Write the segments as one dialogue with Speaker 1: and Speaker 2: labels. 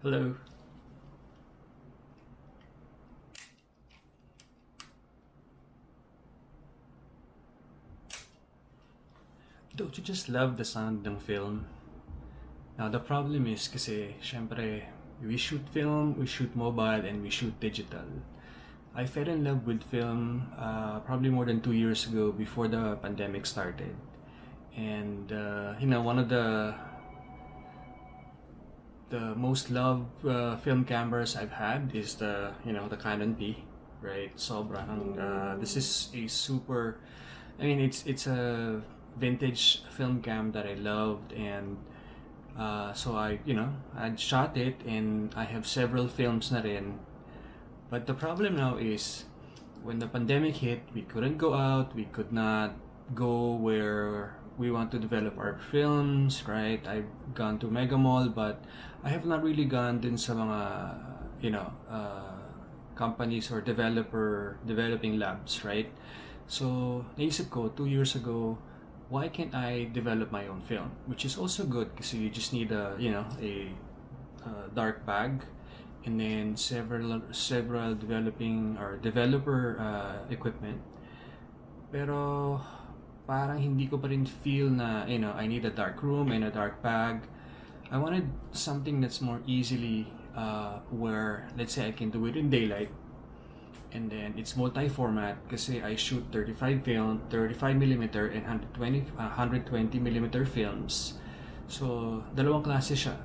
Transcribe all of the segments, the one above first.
Speaker 1: Hello. Don't you just love the sound ng film? Now the problem is kasi syempre we shoot film, we shoot mobile, and we shoot digital. I fell in love with film probably more than 2 years ago before the pandemic started. And one of the most loved film cameras I've had is the Canon P, right? Sobrang this is a super, I mean it's a vintage film cam that I loved, and so I'd shot it and I have several films na rin. But the problem now is when the pandemic hit, we couldn't go out, we could not go where we want to develop our films, right? I've gone to Mega Mall, but I have not really gone din sa mga, companies or developing labs, right? So, naisip ko 2 years ago, why can't I develop my own film? Which is also good kasi you just need a dark bag, and then several developing or developer equipment. Pero parang hindi ko pa rin feel na I need a dark room and a dark bag. I wanted something that's more easily where let's say I can do it in daylight, and then it's multi-format kasi I shoot 35 millimeter and 120 millimeter films. So dalawang klase siya.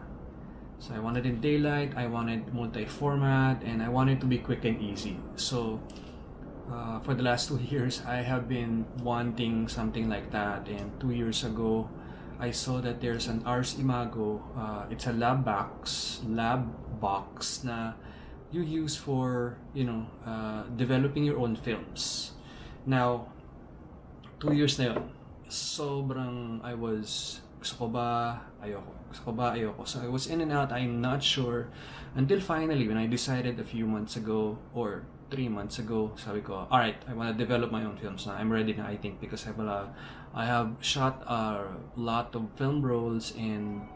Speaker 1: So I wanted in daylight, I wanted multi-format, and I wanted to be quick and easy. So for the last 2 years, I have been wanting something like that. And 2 years ago, I saw that there's an Ars Imago. It's a lab box na you use for developing your own films. Now, 2 years na yun. Sobrang gusto ko ba, ayoko. So I was in and out, I'm not sure. Until finally, when I decided a few months ago, or 3 months ago, sabi ko, alright, I want to develop my own films now. I'm ready na, I think, because I have shot a lot of film rolls, and,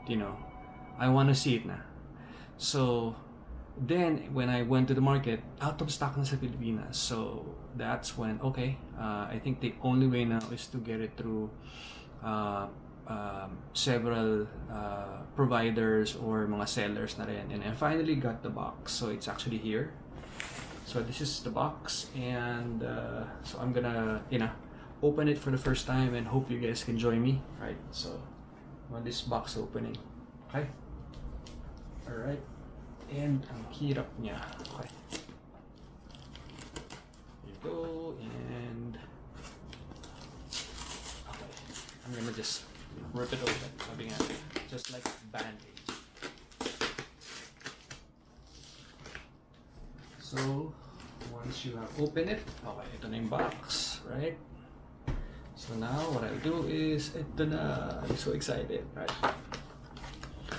Speaker 1: I want to see it na. So, then, when I went to the market, out of stock na sa Pilipinas. So, that's when, okay, I think the only way now is to get it through several providers or mga sellers na rin. And I finally got the box. So it's actually here. So this is the box, and so I'm gonna open it for the first time and hope you guys can join me. Right, so on this box opening. Okay. Alright. And ang hirap niya. Okay. Here you go, and okay. I'm gonna just rip it open, sabi nga, just like Band-Aid. So, once you have opened it, okay, ito na yung box, right? So now, what I'll do is, ito na, I'm so excited, right?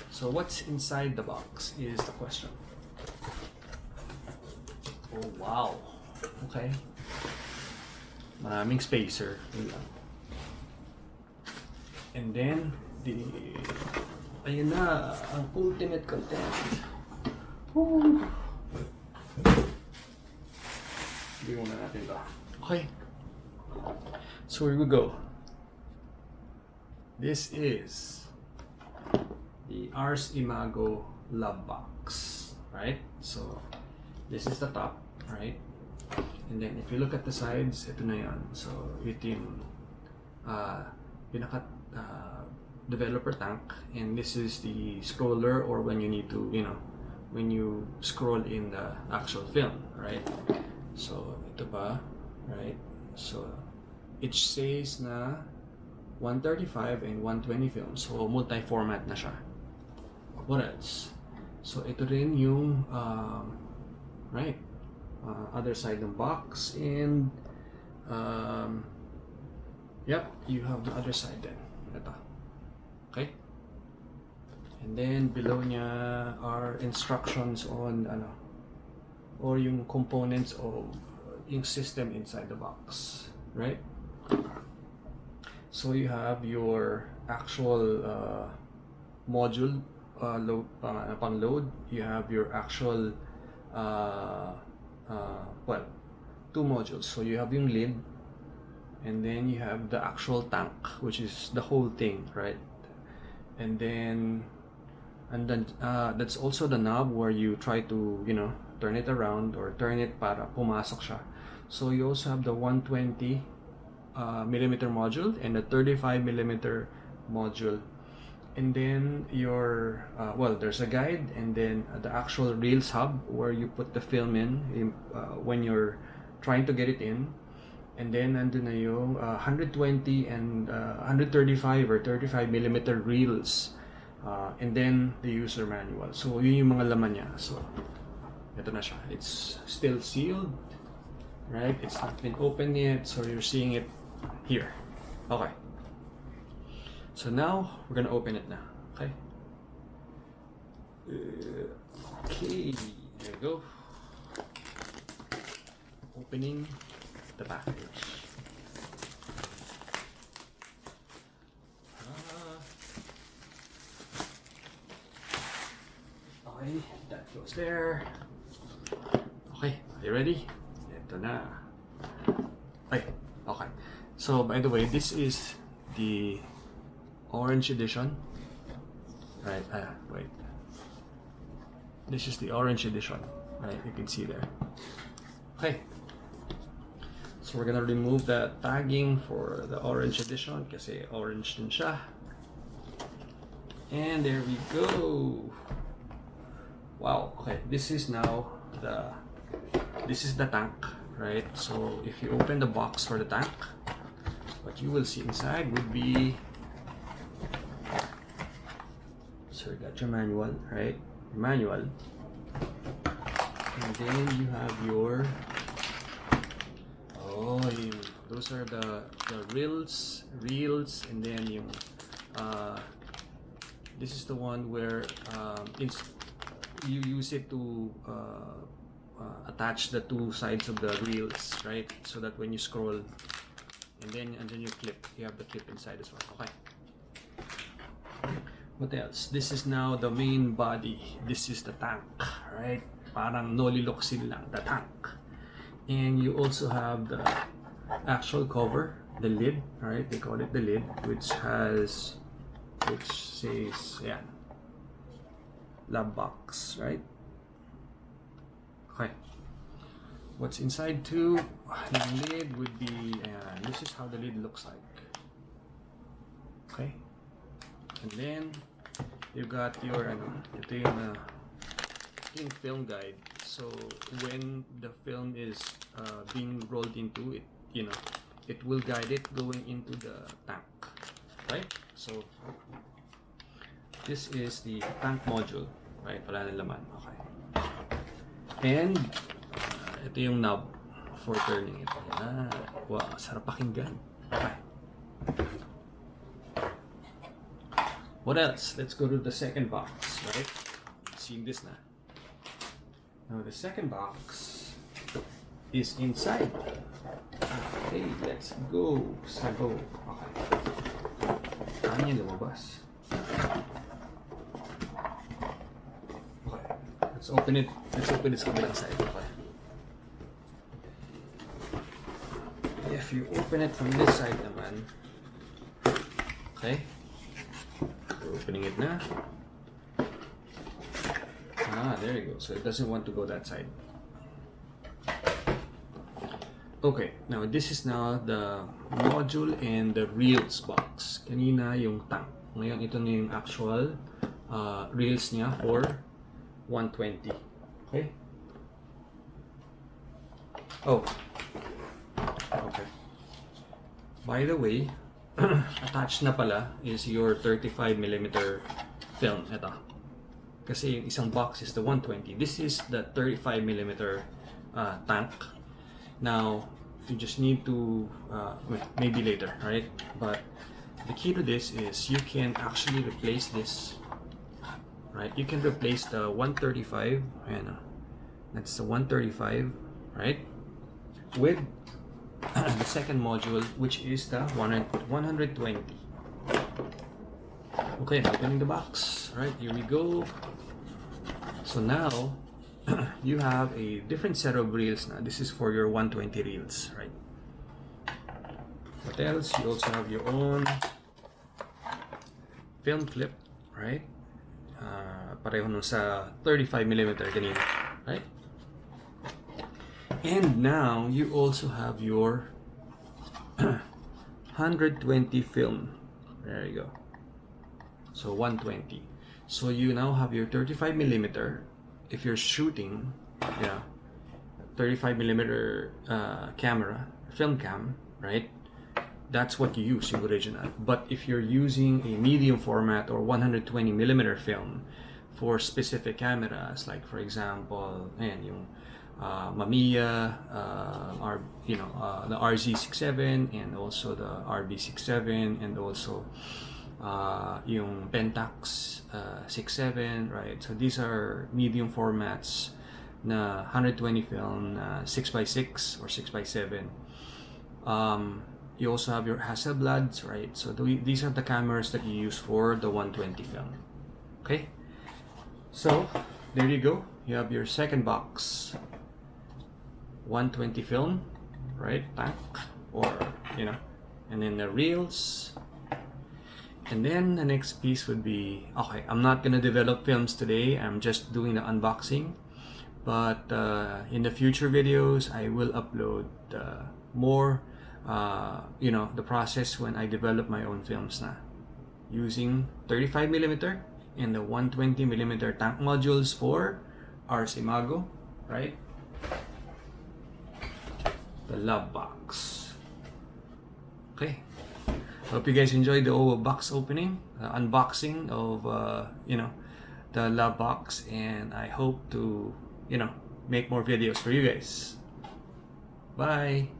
Speaker 1: So what's inside the box is the question. Oh, wow. Okay. Maraming spacer. And then, ayun na, ang ultimate content. Woo! Hindi muna natin ito. Okay. So here we go. This is the Ars Imago Love Box, right? So, this is the top, right? And then, if you look at the sides, ito na yan. So, ito yung pinaka developer tank, and this is the scroller, or when you need to, when you scroll in the actual film, right? So, ito pa, right? So, it says na 135 and 120 films. So, multi-format na siya. What else? So, ito rin yung, right, other side ng box, and, yep, you have the other side then. Ito. Okay? And then, below niya are instructions on, or yung components of yung system inside the box, right? So you have your actual module pang load, you have your actual well, two modules. So you have yung lid, and then you have the actual tank, which is the whole thing, right? And then that's also the knob where you try to, you know, turn it around or turn it para pumasok siya. So you also have the 120 millimeter module and the 35 millimeter module. And then your well, there's a guide, and then the actual Reels hub where you put the film in when you're trying to get it in. And then nandun na yung 120 and 135 or 35 millimeter reels, and then the user manual. So yun yung mga laman niya. So ito na siya. It's still sealed, right? It's not been opened yet, so you're seeing it here. Okay. So now we're gonna open it now. Okay. Okay. There we go. Opening the package. Okay, that goes there. Okay, are you ready? Ito na. Okay. So by the way, this is the orange edition. Right, wait. This is the orange edition. Right, you can see there. Okay. So we're gonna remove the tagging for the orange edition kasi orange din siya. And there we go. Wow, okay. This is now the tank, right? So if you open the box for the tank, what you will see inside would be, so you got your manual, right? Your manual. And then you have your those are the reels, and then yung this is the one where you use it to attach the two sides of the reels, right? So that when you scroll, and then you clip, you have the clip inside as well. Okay. What else? This is now the main body. This is the tank, right? Parang noliloksin lang, the tank. And you also have the actual cover, the lid, right? They call it the lid, which says, yeah, lab box, right? Okay. What's inside too? The lid would be, this is how the lid looks like. Okay. And then you got your ito yung film guide. So when the film is being rolled into it, you know, it will guide it going into the tank, right? So this is the tank module, right? Wala na laman. Okay. And ito yung knob for turning it. Yan. Wow, sarap pakinggan. Okay. What else? Let's go to the second box, right? Seeing this na. Now the second box is inside. Okay, let's go. Sago. Okay. Paano yung lumabas? Okay. Let's open it. Let's open it sa kabilang side. Okay. If you open it from this side naman, okay. We're opening it na. There you go. So it doesn't want to go that side. Okay, now this is now the module and the reels box. Kanina yung tank. Ngayon ito na yung actual reels niya for 120. Okay? Oh. Okay. By the way, attached na pala is your 35mm film. Ito. Kasi yung isang box is the 120. This is the 35mm tank. Now, you just need to, maybe later, right? But the key to this is you can actually replace this, right? You can replace the 135, and that's the 135, right? With the second module, which is the 120. Okay, opening the box. All right, here we go. So now you have a different set of reels now. This is for your 120 reels, right? What else? You also have your own film clip, right? Pareho nung sa 35mm kanina, right? And now you also have your 120 film. There you go. So 120. So you now have your 35mm. If you're shooting, 35mm camera, film cam, right? That's what you use yung original. But if you're using a medium format or 120mm film for specific cameras, like for example, ayan, yung Mamiya, the RZ67 and also the RB67 and also yung Pentax 67, right? So these are medium formats na 120 film, 6x6 or 6x7. You also have your Hasselblads, right? So these are the cameras that you use for the 120 film. Okay, so there you go. You have your second box, 120 film, right? Tank, or and then the reels. And then the next piece would be, okay, I'm not gonna develop films today. I'm just doing the unboxing. But in the future videos, I will upload more. The process when I develop my own films na using 35mm and the 120mm tank modules for Ars Imago, right? The love box. Okay, hope you guys enjoyed the box opening, unboxing of the love box, and I hope to make more videos for you guys. Bye.